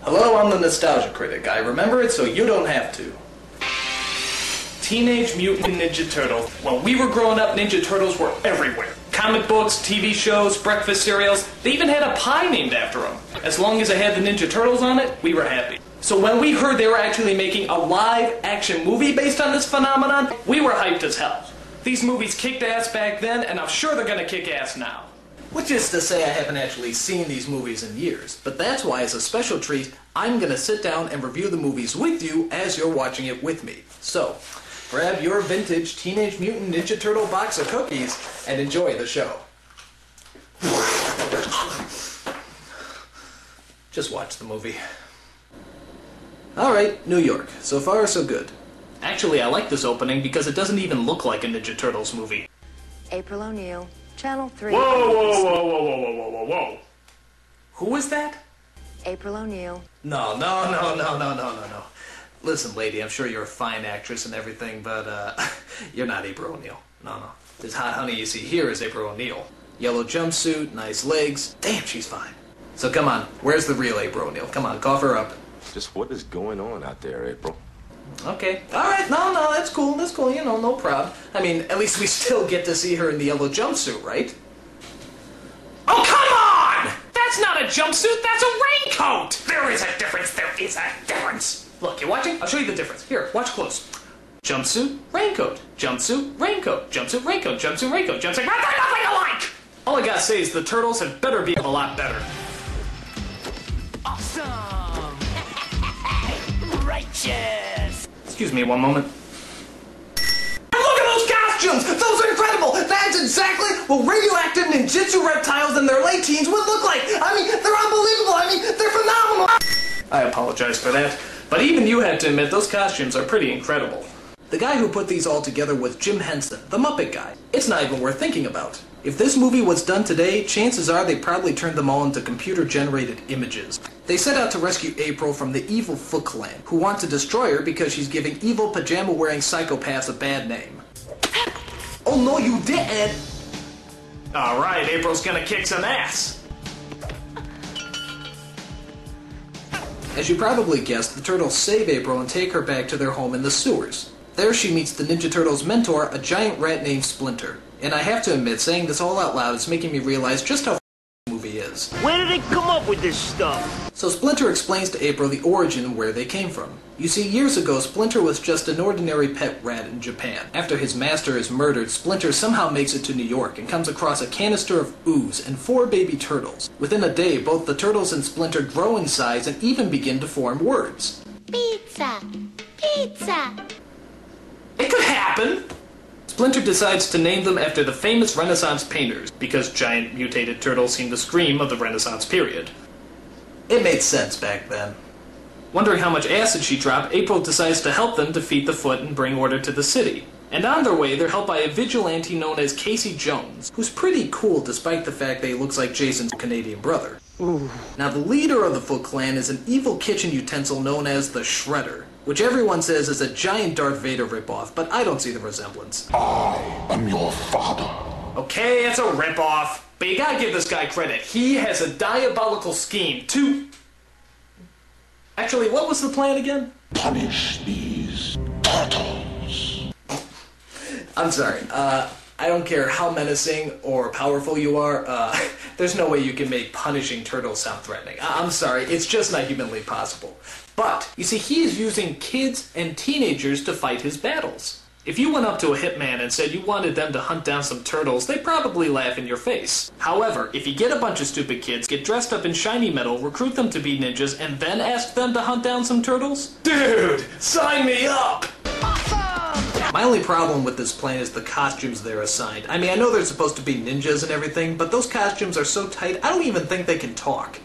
Hello, I'm the Nostalgia Critic. I remember it so you don't have to. Teenage Mutant Ninja Turtles. When we were growing up, Ninja Turtles were everywhere. Comic books, TV shows, breakfast cereals, they even had a pie named after them. As long as it had the Ninja Turtles on it, we were happy. So when we heard they were actually making a live-action movie based on this phenomenon, we were hyped as hell. These movies kicked ass back then, and I'm sure they're gonna kick ass now. Which is to say I haven't actually seen these movies in years, but that's why as a special treat, I'm gonna sit down and review the movies with you as you're watching it with me. So, grab your vintage Teenage Mutant Ninja Turtle box of cookies and enjoy the show. Just watch the movie. Alright, New York. So far, so good. Actually, I like this opening because it doesn't even look like a Ninja Turtles movie. April O'Neil, Channel 3. Whoa, whoa, whoa, whoa, whoa, whoa, whoa, whoa, whoa. Who is that? April O'Neil. No. Listen, lady, I'm sure you're a fine actress and everything, but, you're not April O'Neil. No. This hot honey you see here is April O'Neil. Yellow jumpsuit, nice legs. Damn, she's fine. So come on, where's the real April O'Neil? Come on, cough her up. Just what is going on out there, April? Okay. Alright, no, that's cool, you know, no problem. I mean, at least we still get to see her in the yellow jumpsuit, right? Oh, come on! That's not a jumpsuit, that's a raincoat! There is a difference. Look, you watching? I'll show you the difference. Here, watch close. Jumpsuit, raincoat. Jumpsuit, raincoat. Jumpsuit, raincoat. Jumpsuit, raincoat. Jumpsuit, raincoat. Nothing alike! All I gotta say is the turtles had better be a lot better. Awesome! Righteous! Excuse me one moment. Look at those costumes! Those are incredible! That's exactly what radioactive ninjutsu reptiles in their late teens would look like! I mean, they're unbelievable! I mean, they're phenomenal! I apologize for that, but even you had to admit those costumes are pretty incredible. The guy who put these all together was Jim Henson, the Muppet guy. It's not even worth thinking about. If this movie was done today, chances are they probably turned them all into computer-generated images. They set out to rescue April from the evil Foot Clan, who want to destroy her because she's giving evil pajama-wearing psychopaths a bad name. Oh no, you didn't! Alright, April's gonna kick some ass! As you probably guessed, the turtles save April and take her back to their home in the sewers. There she meets the Ninja Turtles' mentor, a giant rat named Splinter. And I have to admit, saying this all out loud is making me realize just how the movie is. Where did they come up with this stuff? So Splinter explains to April the origin and where they came from. You see, years ago, Splinter was just an ordinary pet rat in Japan. After his master is murdered, Splinter somehow makes it to New York and comes across a canister of ooze and 4 baby turtles. Within a day, both the turtles and Splinter grow in size and even begin to form words. Pizza! Pizza! It could happen! Splinter decides to name them after the famous Renaissance painters, because giant mutated turtles seem to scream of the Renaissance period. It made sense back then. Wondering how much acid she dropped, April decides to help them defeat the Foot and bring order to the city. And on their way, they're helped by a vigilante known as Casey Jones, who's pretty cool despite the fact that he looks like Jason's Canadian brother. Ooh. Now, the leader of the Foot Clan is an evil kitchen utensil known as the Shredder, which everyone says is a giant Darth Vader ripoff, but I don't see the resemblance. I am your father. Okay, it's a ripoff, but you gotta give this guy credit. He has a diabolical scheme to... Actually, what was the plan again? Punish these turtles. I'm sorry, I don't care how menacing or powerful you are, there's no way you can make punishing turtles sound threatening. I'm sorry, it's just not humanly possible. But, you see, he is using kids and teenagers to fight his battles. If you went up to a hitman and said you wanted them to hunt down some turtles, they'd probably laugh in your face. However, if you get a bunch of stupid kids, get dressed up in shiny metal, recruit them to be ninjas, and then ask them to hunt down some turtles? Dude, sign me up! My only problem with this plan is the costumes they're assigned. I mean, I know they're supposed to be ninjas and everything, but those costumes are so tight, I don't even think they can talk.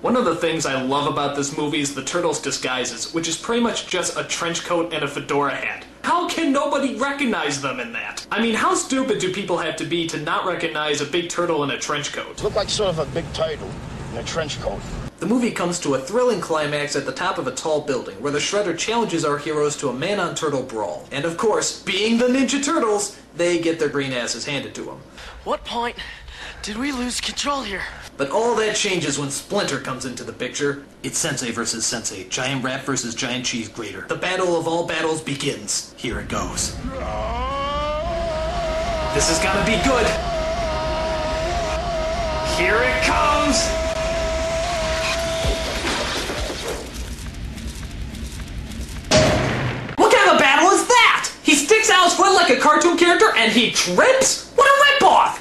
One of the things I love about this movie is the turtles' disguises, which is pretty much just a trench coat and a fedora hat. How can nobody recognize them in that? I mean, how stupid do people have to be to not recognize a big turtle in a trench coat? Look like sort of a big turtle in a trench coat. The movie comes to a thrilling climax at the top of a tall building, where the Shredder challenges our heroes to a man-on-turtle brawl. And of course, being the Ninja Turtles, they get their green asses handed to them. What point did we lose control here? But all that changes when Splinter comes into the picture. It's Sensei versus Sensei, giant rat versus giant cheese grater. The battle of all battles begins. Here it goes. This is gonna be good. Here it comes! What kind of a battle is that? He sticks out his foot like a cartoon character and he trips? What a ripoff!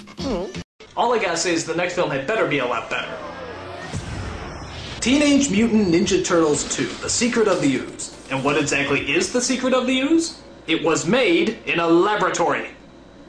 All I gotta say is the next film had better be a lot better. Teenage Mutant Ninja Turtles 2, The Secret of the Ooze. And what exactly is The Secret of the Ooze? It was made in a laboratory.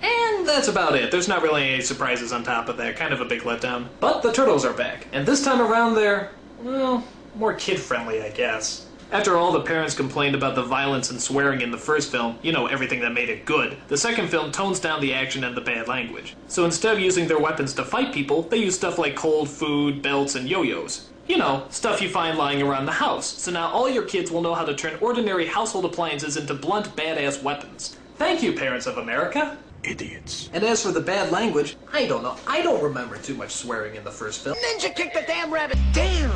And that's about it. There's not really any surprises on top of that. Kind of a big letdown. But the Turtles are back. And this time around they're, well, more kid-friendly, I guess. After all, the parents complained about the violence and swearing in the first film, you know, everything that made it good. The second film tones down the action and the bad language. So instead of using their weapons to fight people, they use stuff like cold food, belts, and yo-yos. You know, stuff you find lying around the house. So now all your kids will know how to turn ordinary household appliances into blunt, badass weapons. Thank you, parents of America. Idiots. And as for the bad language, I don't know. I don't remember too much swearing in the first film. Ninja kicked the damn rabbit! Damn!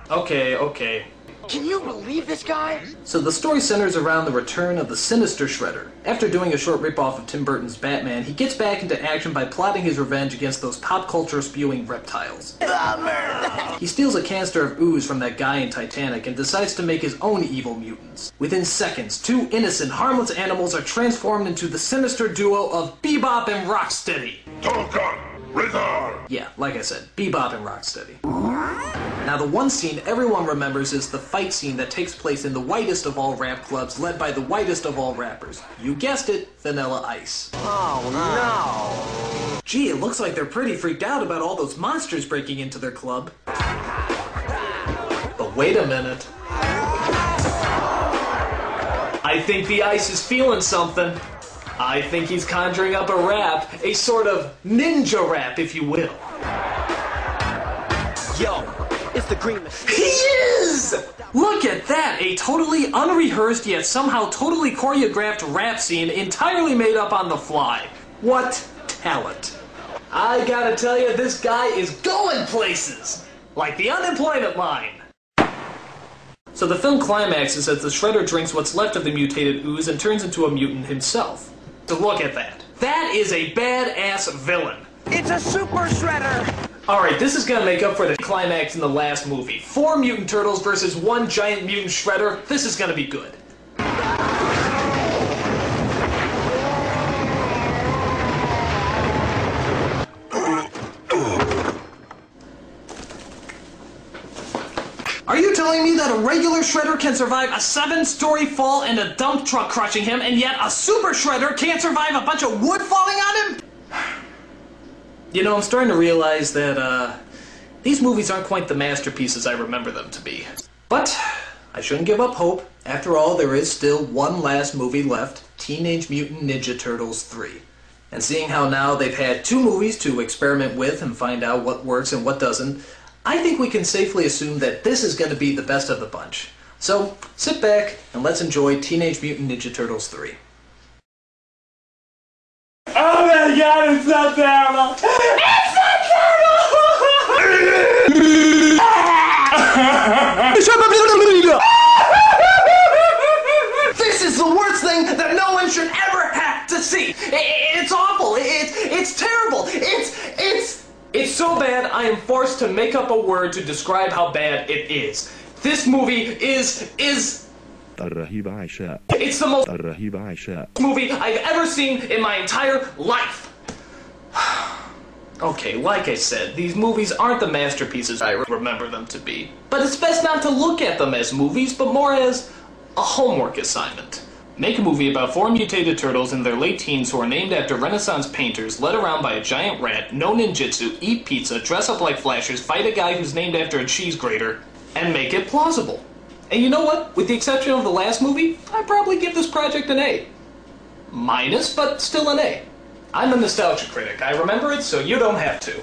Okay. Can you believe this guy? So the story centers around the return of the sinister Shredder. After doing a short ripoff of Tim Burton's Batman, he gets back into action by plotting his revenge against those pop culture spewing reptiles. He steals a canister of ooze from that guy in Titanic and decides to make his own evil mutants. Within seconds, two innocent, harmless animals are transformed into the sinister duo of Bebop and Rocksteady. Token, Ritter. Yeah, like I said, Bebop and Rocksteady. Now the one scene everyone remembers is the fight scene that takes place in the whitest of all rap clubs led by the whitest of all rappers. You guessed it, Vanilla Ice. Oh no! Gee, it looks like they're pretty freaked out about all those monsters breaking into their club. But wait a minute. I think the Ice is feeling something. I think he's conjuring up a rap, a sort of ninja rap, if you will. Yo, it's the Green Machine. He is! Look at that! A totally unrehearsed yet somehow totally choreographed rap scene entirely made up on the fly. What talent. I gotta tell you, this guy is going places! Like the unemployment line. So the film climaxes as the Shredder drinks what's left of the mutated ooze and turns into a mutant himself. So look at that. That is a badass villain. It's a Super Shredder! Alright, this is gonna make up for the climax in the last movie. 4 mutant turtles versus 1 giant mutant Shredder. This is gonna be good. Are you telling me that a regular Shredder can survive a 7-story fall and a dump truck crushing him, and yet a Super Shredder can't survive a bunch of wood falling on him? You know, I'm starting to realize that, these movies aren't quite the masterpieces I remember them to be. But I shouldn't give up hope. After all, there is still one last movie left, Teenage Mutant Ninja Turtles 3. And seeing how now they've had 2 movies to experiment with and find out what works and what doesn't, I think we can safely assume that this is going to be the best of the bunch. So, sit back and let's enjoy Teenage Mutant Ninja Turtles 3. Oh my god, it's so terrible! It's so terrible! This is the worst thing that no one should ever have to see! It's awful! It's terrible! It's so bad I am forced to make up a word to describe how bad it is. This movie is... It's the most movie I've ever seen in my entire life. Okay, like I said, these movies aren't the masterpieces I remember them to be. But it's best not to look at them as movies, but more as a homework assignment. Make a movie about 4 mutated turtles in their late teens who are named after Renaissance painters, led around by a giant rat, know ninjutsu, eat pizza, dress up like flashers, fight a guy who's named after a cheese grater, and make it plausible. And you know what? With the exception of the last movie, I'd probably give this project an A. Minus, but still an A. I'm a nostalgia critic. I remember it, so you don't have to.